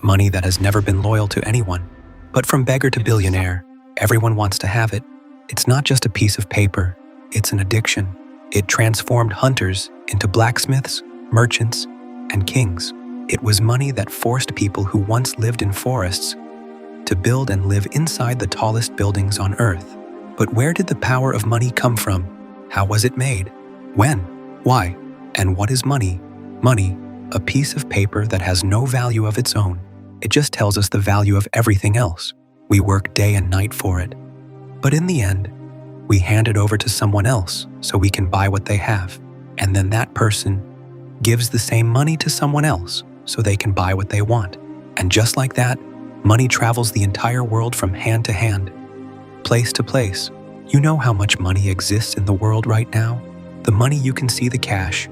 money that has never been loyal to anyone. But from beggar to billionaire, everyone wants to have it. It's not just a piece of paper, it's an addiction. It transformed hunters into blacksmiths, merchants, and kings. It was money that forced people who once lived in forests to build and live inside the tallest buildings on Earth. But where did the power of money come from? How was it made? When? Why? And what is money? Money, a piece of paper that has no value of its own. It just tells us the value of everything else. We work day and night for it. But in the end, we hand it over to someone else so we can buy what they have. And then that person gives the same money to someone else so they can buy what they want. And just like that, money travels the entire world from hand to hand, place to place. You know how much money exists in the world right now? The money you can see, the cash,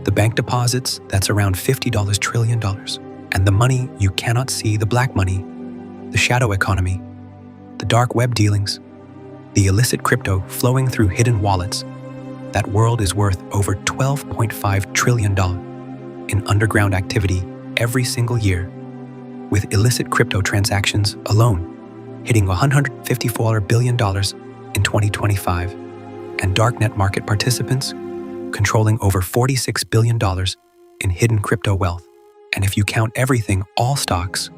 the bank deposits, that's around $50 trillion. And the money you cannot see, the black money, the shadow economy, the dark web dealings, the illicit crypto flowing through hidden wallets. That world is worth over $12.5 trillion in underground activity every single year, with illicit crypto transactions alone hitting $154 billion in 2025, and darknet market participants controlling over $46 billion in hidden crypto wealth. And if you count everything, all stocks,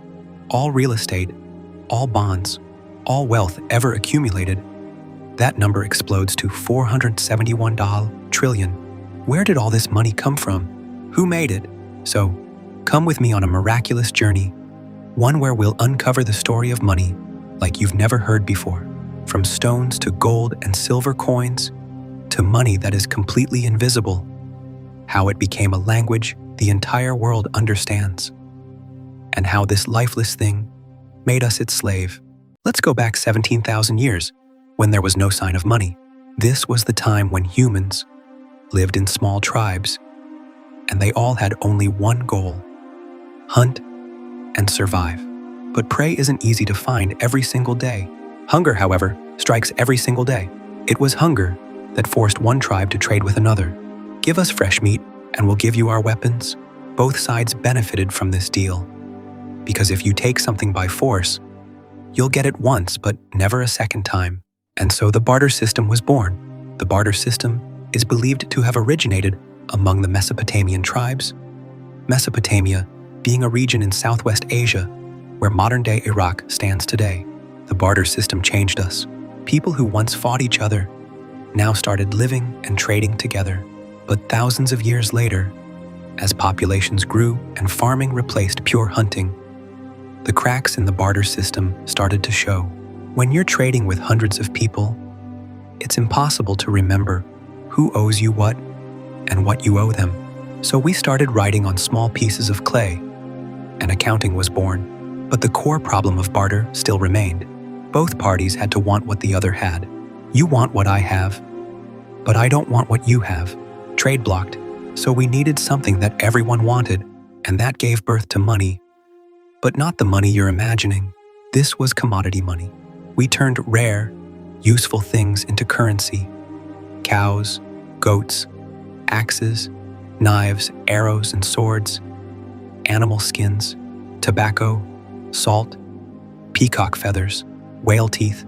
all real estate, all bonds, all wealth ever accumulated, that number explodes to $471 trillion. Where did all this money come from? Who made it? So, come with me on a miraculous journey, one where we'll uncover the story of money like you've never heard before. From stones to gold and silver coins, to money that is completely invisible, how it became a language the entire world understands, and how this lifeless thing made us its slave. Let's go back 17,000 years, when there was no sign of money. This was the time when humans lived in small tribes, and they all had only one goal: hunt and survive. But prey isn't easy to find every single day. Hunger, however, strikes every single day. It was hunger that forced one tribe to trade with another. Give us fresh meat, and we'll give you our weapons. Both sides benefited from this deal, because if you take something by force, you'll get it once, but never a second time. And so the barter system was born. The barter system is believed to have originated among the Mesopotamian tribes, Mesopotamia being a region in Southwest Asia where modern-day Iraq stands today. The barter system changed us. People who once fought each other now started living and trading together. But thousands of years later, as populations grew and farming replaced pure hunting, the cracks in the barter system started to show. When you're trading with hundreds of people, it's impossible to remember who owes you what and what you owe them. So we started writing on small pieces of clay, and accounting was born. But the core problem of barter still remained. Both parties had to want what the other had. You want what I have, but I don't want what you have. Trade blocked. So we needed something that everyone wanted, and that gave birth to money. But not the money you're imagining. This was commodity money. We turned rare, useful things into currency. Cows, goats, axes, knives, arrows, and swords, animal skins, tobacco, salt, peacock feathers, whale teeth,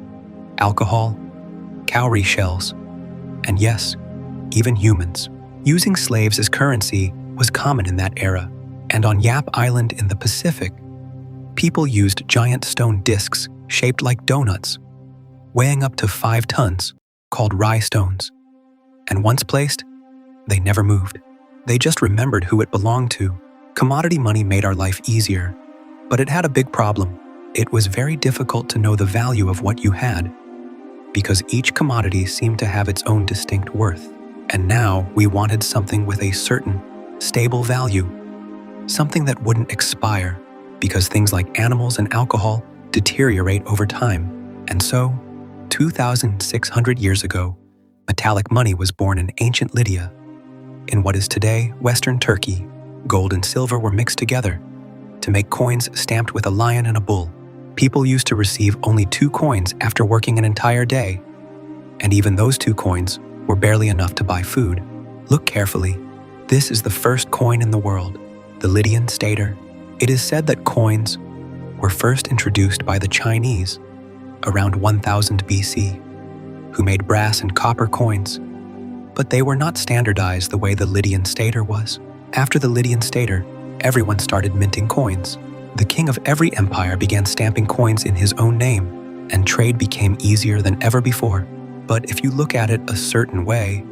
alcohol, cowrie shells, and yes, even humans. Using slaves as currency was common in that era, and on Yap Island in the Pacific, people used giant stone discs shaped like donuts, weighing up to 5 tons, called rye stones. And once placed, they never moved. They just remembered who it belonged to. Commodity money made our life easier, but it had a big problem. It was very difficult to know the value of what you had, because each commodity seemed to have its own distinct worth. And now we wanted something with a certain, stable value, something that wouldn't expire, because things like animals and alcohol deteriorate over time. And so, 2,600 years ago, metallic money was born in ancient Lydia. In what is today Western Turkey, gold and silver were mixed together to make coins stamped with a lion and a bull. People used to receive only 2 coins after working an entire day, and even those 2 coins were barely enough to buy food. Look carefully. This is the first coin in the world, the Lydian stater. It is said that coins were first introduced by the Chinese around 1000 BC, who made brass and copper coins, but they were not standardized the way the Lydian stater was. After the Lydian stater, everyone started minting coins. The king of every empire began stamping coins in his own name, and trade became easier than ever before. But if you look at it a certain way,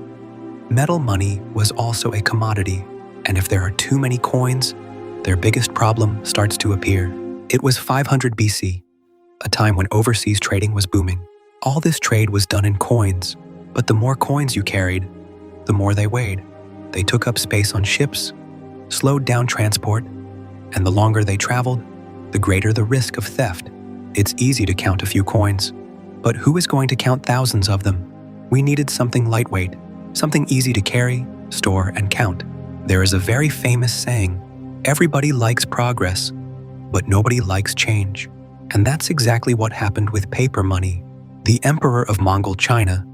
metal money was also a commodity, and if there are too many coins, their biggest problem starts to appear. It was 500 BC, a time when overseas trading was booming. All this trade was done in coins, but the more coins you carried, the more they weighed. They took up space on ships, slowed down transport, and the longer they traveled, the greater the risk of theft. It's easy to count a few coins, but who is going to count thousands of them? We needed something lightweight, something easy to carry, store, and count. There is a very famous saying, everybody likes progress, but nobody likes change. And that's exactly what happened with paper money. The emperor of Mongol China,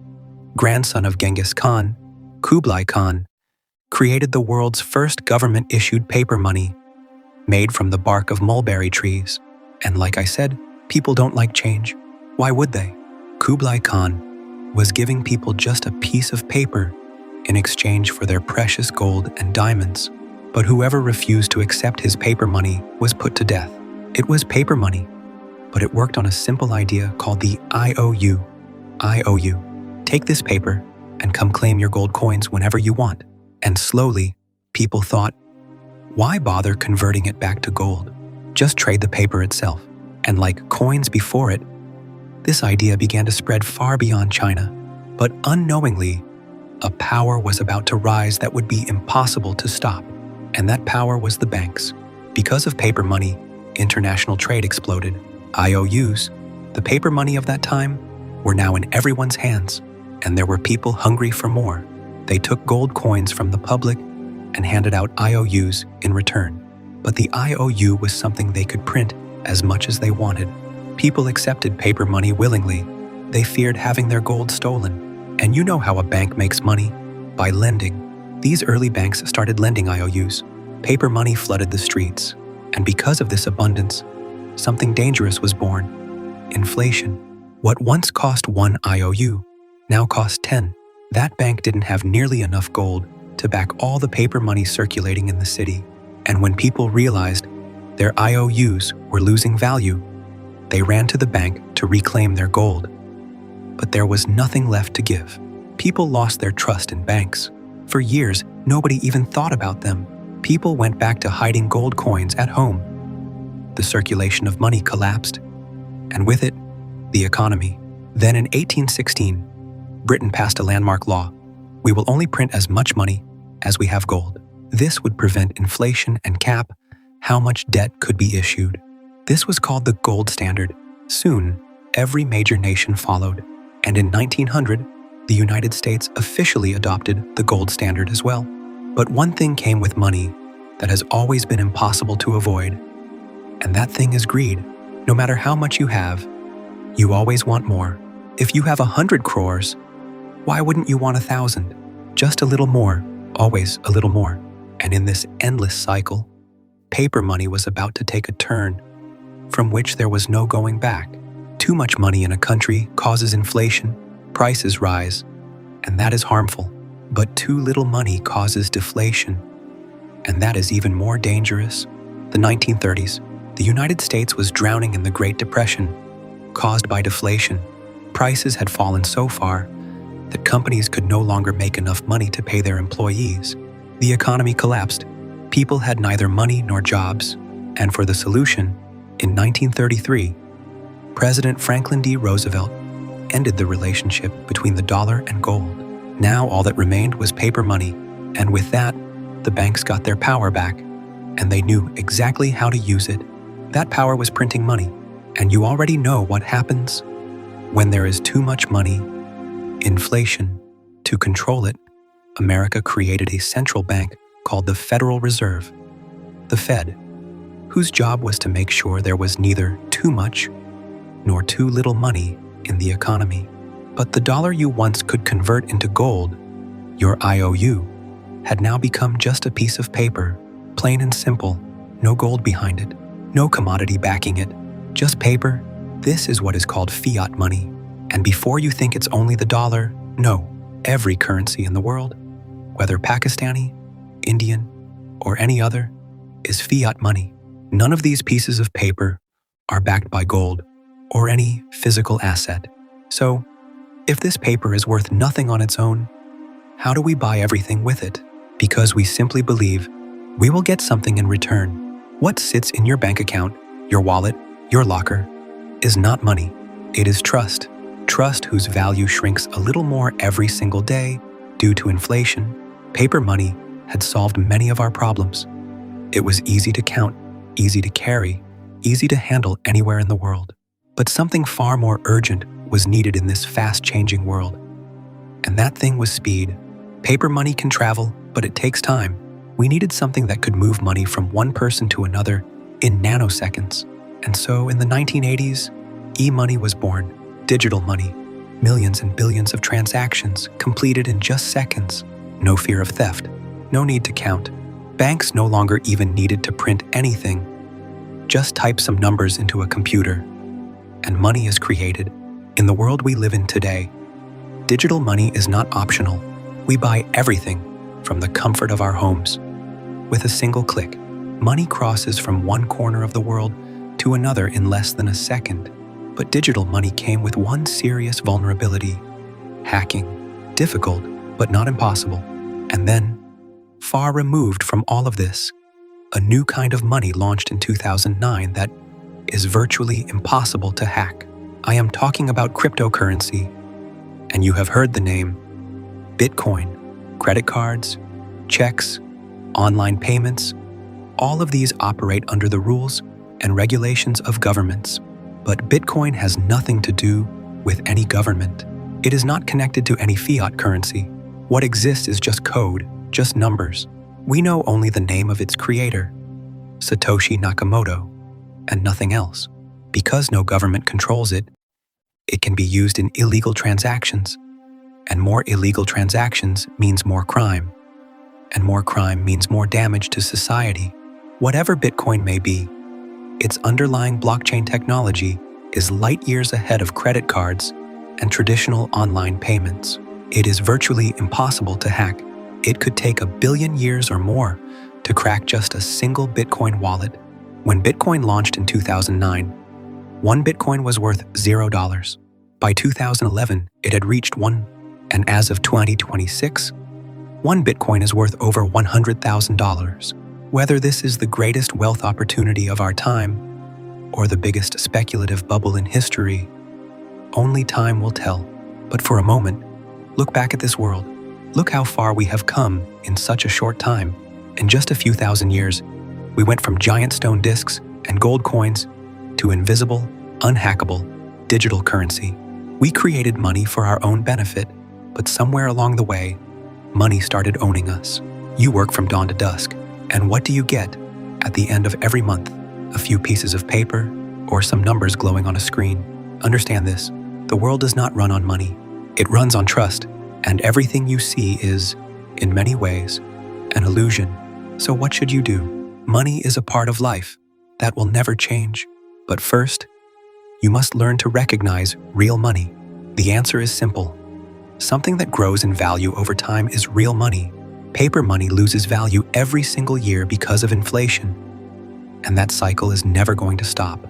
grandson of Genghis Khan, Kublai Khan, created the world's first government-issued paper money, made from the bark of mulberry trees. And like I said, people don't like change. Why would they? Kublai Khan was giving people just a piece of paper in exchange for their precious gold and diamonds. But whoever refused to accept his paper money was put to death. It was paper money, but it worked on a simple idea called the IOU. IOU. Take this paper and come claim your gold coins whenever you want. And slowly, people thought, why bother converting it back to gold? Just trade the paper itself. And like coins before it, this idea began to spread far beyond China. But unknowingly, a power was about to rise that would be impossible to stop. And that power was the banks. Because of paper money, international trade exploded. IOUs, the paper money of that time, were now in everyone's hands, and there were people hungry for more. They took gold coins from the public and handed out IOUs in return. But the IOU was something they could print as much as they wanted. People accepted paper money willingly. They feared having their gold stolen. And you know how a bank makes money? By lending. These early banks started lending IOUs. Paper money flooded the streets. And because of this abundance, something dangerous was born. Inflation. What once cost 1 IOU now cost 10. That bank didn't have nearly enough gold to back all the paper money circulating in the city. And when people realized their IOUs were losing value, they ran to the bank to reclaim their gold. But there was nothing left to give. People lost their trust in banks. For years, nobody even thought about them. People went back to hiding gold coins at home. The circulation of money collapsed, and with it, the economy. Then in 1816, Britain passed a landmark law. We will only print as much money as we have gold. This would prevent inflation and cap how much debt could be issued. This was called the gold standard. Soon, every major nation followed, and in 1900, the United States officially adopted the gold standard as well. But one thing came with money that has always been impossible to avoid, and that thing is greed. No matter how much you have, you always want more. If you have 100 crores, why wouldn't you want 1,000? Just a little more, always a little more. And in this endless cycle, paper money was about to take a turn from which there was no going back. Too much money in a country causes inflation, prices rise, and that is harmful. But too little money causes deflation, and that is even more dangerous. The 1930s, the United States was drowning in the Great Depression, caused by deflation. Prices had fallen so far that companies could no longer make enough money to pay their employees. The economy collapsed. People had neither money nor jobs, and for the solution, in 1933, President Franklin D. Roosevelt ended the relationship between the dollar and gold. Now all that remained was paper money, and with that, the banks got their power back, and they knew exactly how to use it. That power was printing money, and you already know what happens when there is too much money: inflation. To control it, America created a central bank called the Federal Reserve, the Fed, whose job was to make sure there was neither too much nor too little money in the economy. But the dollar you once could convert into gold, your IOU, had now become just a piece of paper, plain and simple. no gold behind it, no commodity backing it, just paper. This is what is called fiat money. And before you think it's only the dollar, no, every currency in the world, whether Pakistani, Indian, or any other, is fiat money. None of these pieces of paper are backed by gold or any physical asset. So, if this paper is worth nothing on its own, how do we buy everything with it? Because we simply believe we will get something in return. What sits in your bank account, your wallet, your locker, is not money. It is trust. Trust whose value shrinks a little more every single day due to inflation. Paper money had solved many of our problems. It was easy to count, easy to carry, easy to handle anywhere in the world. But something far more urgent was needed in this fast-changing world. And that thing was speed. Paper money can travel, but it takes time. We needed something that could move money from one person to another in nanoseconds. And so in the 1980s, e-money was born. Digital money, millions and billions of transactions completed in just seconds. No fear of theft, no need to count. Banks no longer even needed to print anything. Just type some numbers into a computer, and money is created. In the world we live in today, digital money is not optional. We buy everything from the comfort of our homes. With a single click, money crosses from one corner of the world to another in less than a second. But digital money came with one serious vulnerability: hacking. Difficult, but not impossible. And then, far removed from all of this, a new kind of money launched in 2009 that is virtually impossible to hack. I am talking about cryptocurrency, and you have heard the name Bitcoin. Credit cards, checks, online payments, all of these operate under the rules and regulations of governments. But Bitcoin has nothing to do with any government. It is not connected to any fiat currency. What exists is just code, just numbers. We know only the name of its creator, Satoshi Nakamoto, and nothing else. Because no government controls it, it can be used in illegal transactions. And more illegal transactions means more crime. And more crime means more damage to society. Whatever Bitcoin may be, its underlying blockchain technology is light years ahead of credit cards and traditional online payments. It is virtually impossible to hack. It could take 1 billion years or more to crack just a single Bitcoin wallet. When Bitcoin launched in 2009, one Bitcoin was worth $0. By 2011, it had reached $1, and as of 2026, one Bitcoin is worth over $100,000. Whether this is the greatest wealth opportunity of our time or the biggest speculative bubble in history, only time will tell. But for a moment, look back at this world. Look how far we have come in such a short time. In just a few thousand years, we went from giant stone discs and gold coins to invisible, unhackable, digital currency. We created money for our own benefit, but somewhere along the way, money started owning us. You work from dawn to dusk. And what do you get at the end of every month? A few pieces of paper or some numbers glowing on a screen. Understand this, the world does not run on money. It runs on trust, and everything you see is, in many ways, an illusion. So what should you do? Money is a part of life that will never change. But first, you must learn to recognize real money. The answer is simple. Something that grows in value over time is real money. Paper money loses value every single year because of inflation, and that cycle is never going to stop.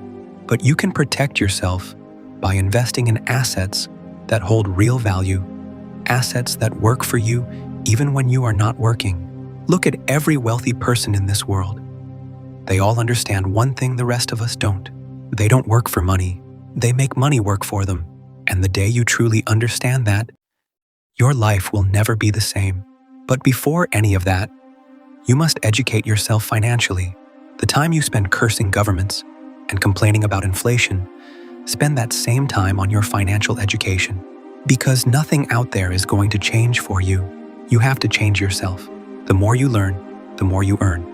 But you can protect yourself by investing in assets that hold real value, assets that work for you even when you are not working. Look at every wealthy person in this world. They all understand one thing the rest of us don't. They don't work for money. They make money work for them. And the day you truly understand that, your life will never be the same. But before any of that, you must educate yourself financially. The time you spend cursing governments and complaining about inflation, spend that same time on your financial education. Because nothing out there is going to change for you. You have to change yourself. The more you learn, the more you earn.